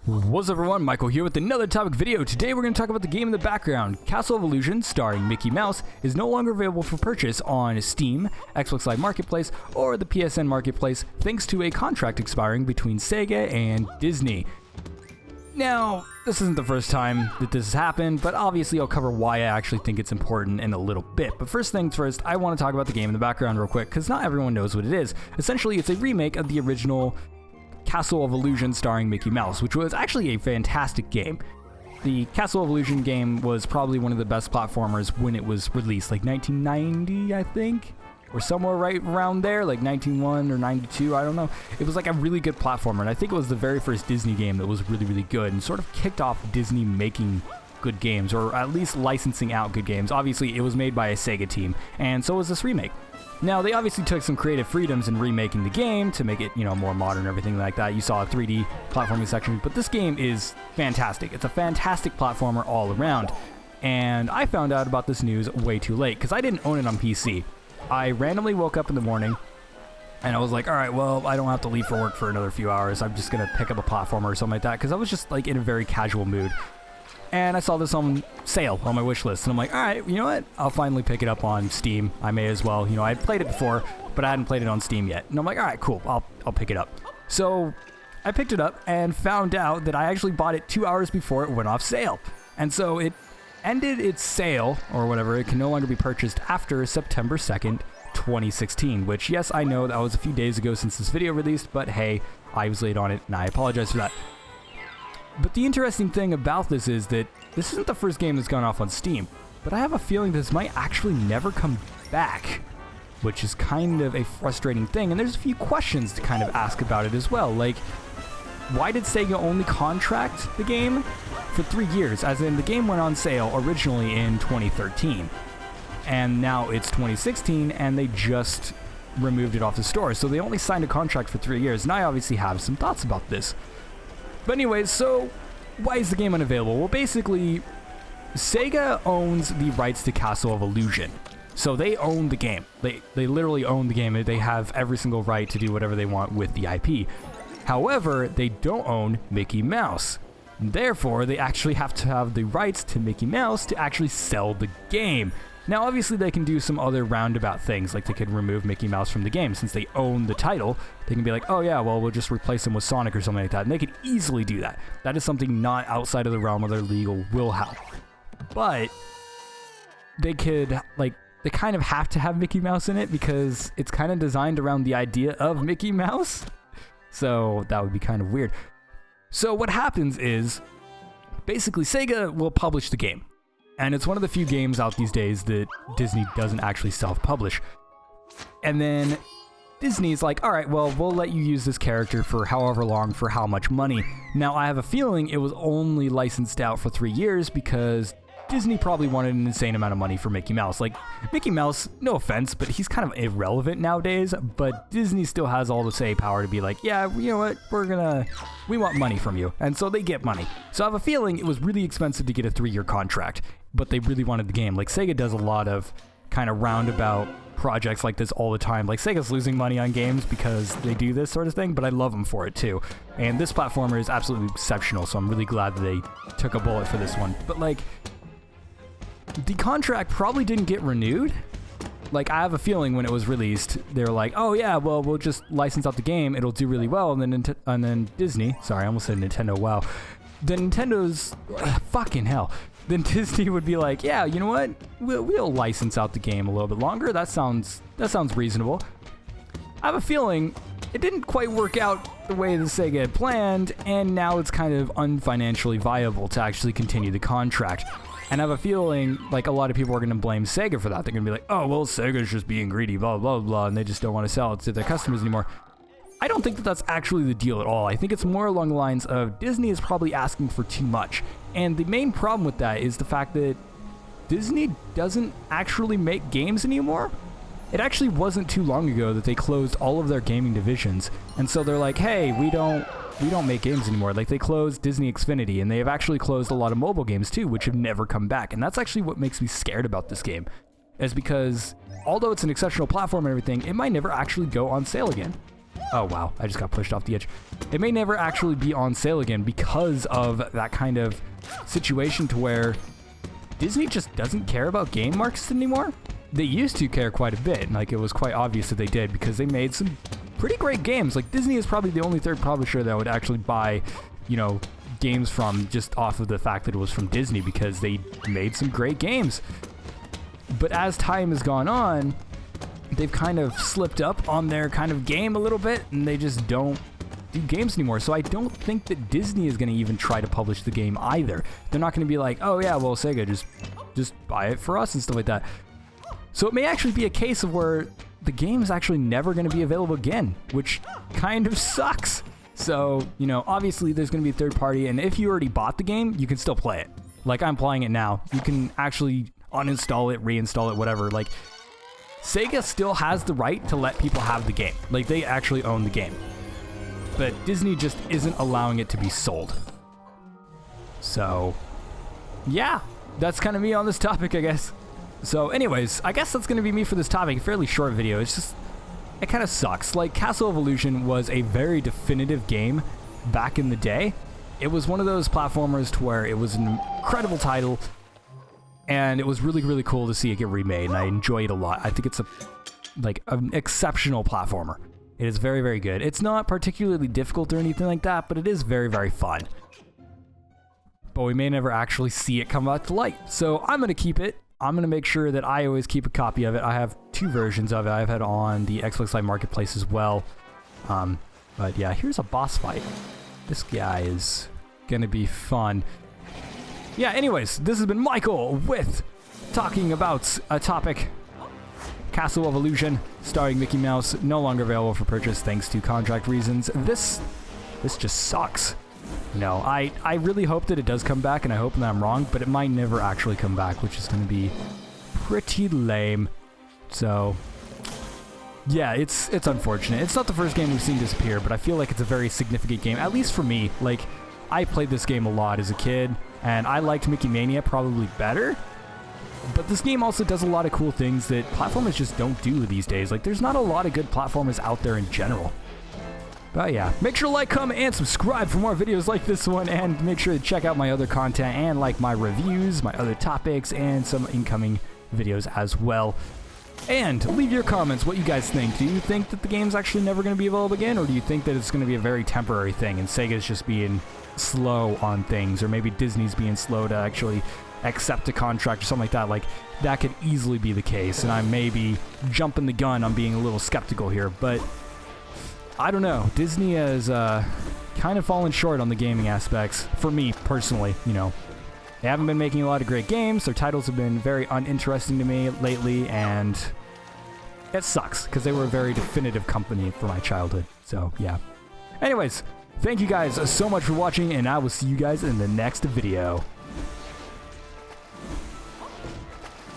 What's up everyone, Michael here with another topic video. Today we're going to talk about the game in the background. Castle of Illusion, starring Mickey Mouse, is no longer available for purchase on Steam, Xbox Live Marketplace, or the PSN Marketplace thanks to a contract expiring between Sega and Disney. Now, this isn't the first time that this has happened, but obviously I'll cover why I actually think it's important in a little bit. But first things first, I want to talk about the game in the background real quick, because not everyone knows what it is. Essentially, it's a remake of the original Castle of Illusion starring Mickey Mouse, which was actually a fantastic game. The Castle of Illusion game was probably one of the best platformers when it was released, like 1990, I think, or somewhere right around there, like 1991 or 92, I don't know. It was like a really good platformer, and I think it was the very first Disney game that was really, really good and sort of kicked off Disney making good games, or at least licensing out good games. Obviously, it was made by a Sega team, and so was this remake. Now, they obviously took some creative freedoms in remaking the game to make it, more modern and everything like that. You saw a 3D platforming section, but this game is fantastic. It's a fantastic platformer all around. And I found out about this news way too late, because I didn't own it on PC. I randomly woke up in the morning, and I was like, all right, well, I don't have to leave for work for another few hours. I'm just going to pick up a platformer or something like that, because I was just like in a very casual mood. And I saw this on sale on my wish list, and I'm like, all right, you know what? I'll finally pick it up on Steam. I may as well. I'd played it before, but I hadn't played it on Steam yet. And I'm like, all right, cool. I'll pick it up. So I picked it up and found out that I actually bought it 2 hours before it went off sale. And so it ended its sale, or whatever. It can no longer be purchased after September 2nd, 2016, which, yes, I know that was a few days ago since this video released, but hey, I was late on it, and I apologize for that. But the interesting thing about this is that this isn't the first game that's gone off on Steam, but I have a feeling this might actually never come back, which is kind of a frustrating thing, and there's a few questions to kind of ask about it as well, like, why did Sega only contract the game for 3 years, as in the game went on sale originally in 2013, and now it's 2016, and they just removed it off the store, so they only signed a contract for 3 years, and I obviously have some thoughts about this. But anyways, so why is the game unavailable? Well, basically, Sega owns the rights to Castle of Illusion. So they own the game. They literally own the game. They have every single right to do whatever they want with the IP. However, they don't own Mickey Mouse. Therefore, they actually have to have the rights to Mickey Mouse to actually sell the game. Now, obviously, they can do some other roundabout things, like they could remove Mickey Mouse from the game. Since they own the title, they can be like, oh yeah, well, we'll just replace him with Sonic or something like that. And they could easily do that. That is something not outside of the realm of their legal wheelhouse. But they could, they kind of have to have Mickey Mouse in it because it's kind of designed around the idea of Mickey Mouse. So that would be kind of weird. So what happens is, basically, Sega will publish the game. And it's one of the few games out these days that Disney doesn't actually self-publish. And then Disney's like, all right, well, we'll let you use this character for however long, for how much money. Now, I have a feeling it was only licensed out for 3 years because Disney probably wanted an insane amount of money for Mickey Mouse. Like, Mickey Mouse, no offense, but he's kind of irrelevant nowadays, but Disney still has all the say power to be like, yeah, you know what, we want money from you. And so they get money. So I have a feeling it was really expensive to get a 3-year contract, but they really wanted the game. Like, Sega does a lot of kind of roundabout projects like this all the time. Like, Sega's losing money on games because they do this sort of thing, but I love them for it too. And this platformer is absolutely exceptional, so I'm really glad that they took a bullet for this one. But like, the contract probably didn't get renewed. Like, I have a feeling when it was released, they were like, oh yeah, well, we'll just license out the game, it'll do really well, and then Disney, sorry, I almost said Nintendo, wow. Then Nintendo's, fucking hell. Then Disney would be like, yeah, you know what, we'll license out the game a little bit longer, that sounds reasonable. I have a feeling it didn't quite work out the way the Sega had planned, and now it's kind of unfinancially viable to actually continue the contract. And I have a feeling, like, a lot of people are going to blame Sega for that. They're going to be like, oh, well, Sega's just being greedy, blah, blah, blah, and they just don't want to sell it to their customers anymore. I don't think that that's actually the deal at all. I think it's more along the lines of Disney is probably asking for too much. And the main problem with that is the fact that Disney doesn't actually make games anymore. It actually wasn't too long ago that they closed all of their gaming divisions. And so they're like, hey, we don't make games anymore. Like, they closed Disney Xfinity, and they have actually closed a lot of mobile games too, which have never come back. And that's actually what makes me scared about this game, is because although it's an exceptional platform and everything, it might never actually go on sale again. Oh wow, I just got pushed off the edge. It may never actually be on sale again because of that kind of situation to where Disney just doesn't care about game markets anymore. They used to care quite a bit, like it was quite obvious that they did because they made some pretty great games. Like Disney is probably the only third publisher that would actually buy, you know, games from just off of the fact that it was from Disney because they made some great games. But as time has gone on, they've kind of slipped up on their kind of game a little bit and they just don't do games anymore. So I don't think that Disney is going to even try to publish the game either. They're not going to be like, oh yeah, well Sega, just buy it for us and stuff like that. So it may actually be a case of where the game is actually never going to be available again, which kind of sucks. So, you know, obviously there's going to be a third party, and if you already bought the game, you can still play it. Like I'm playing it now. You can actually uninstall it, reinstall it, whatever. Like Sega still has the right to let people have the game. Like they actually own the game. But Disney just isn't allowing it to be sold. So, yeah, that's kind of me on this topic, I guess. So anyways, I guess that's going to be me for this topic. A fairly short video. It's just, it kind of sucks. Like Castle of Illusion was a very definitive game back in the day. It was one of those platformers to where it was an incredible title and it was really, really cool to see it get remade, and I enjoy it a lot. I think it's an exceptional platformer. It is very, very good. It's not particularly difficult or anything like that, but it is very, very fun. But we may never actually see it come out to light. So I'm going to keep it. I'm going to make sure that I always keep a copy of it. I have 2 versions of it. I've had on the Xbox Live Marketplace as well. But yeah, here's a boss fight. This guy is going to be fun. Yeah, anyways, this has been Michael with talking about a topic. Castle of Illusion, starring Mickey Mouse, no longer available for purchase thanks to contract reasons. This just sucks. No, I really hope that it does come back, and I hope that I'm wrong, but it might never actually come back, which is going to be pretty lame. So, yeah, it's unfortunate. It's not the first game we've seen disappear, but I feel like it's a very significant game, at least for me. Like, I played this game a lot as a kid, and I liked Mickey Mania probably better. But this game also does a lot of cool things that platformers just don't do these days. Like, there's not a lot of good platformers out there in general. But yeah, make sure to like, comment, and subscribe for more videos like this one, and make sure to check out my other content and like my reviews, my other topics, and some incoming videos as well. And leave your comments what you guys think. Do you think that the game's actually never going to be available again, or do you think that it's going to be a very temporary thing and Sega's just being slow on things, or maybe Disney's being slow to actually accept a contract or something like that? Like, that could easily be the case, and I may be jumping the gun on being a little skeptical here, but I don't know. Disney has kind of fallen short on the gaming aspects, for me personally, you know. They haven't been making a lot of great games. Their titles have been very uninteresting to me lately, and it sucks, because they were a very definitive company for my childhood. So, yeah. Anyways, thank you guys so much for watching, and I will see you guys in the next video.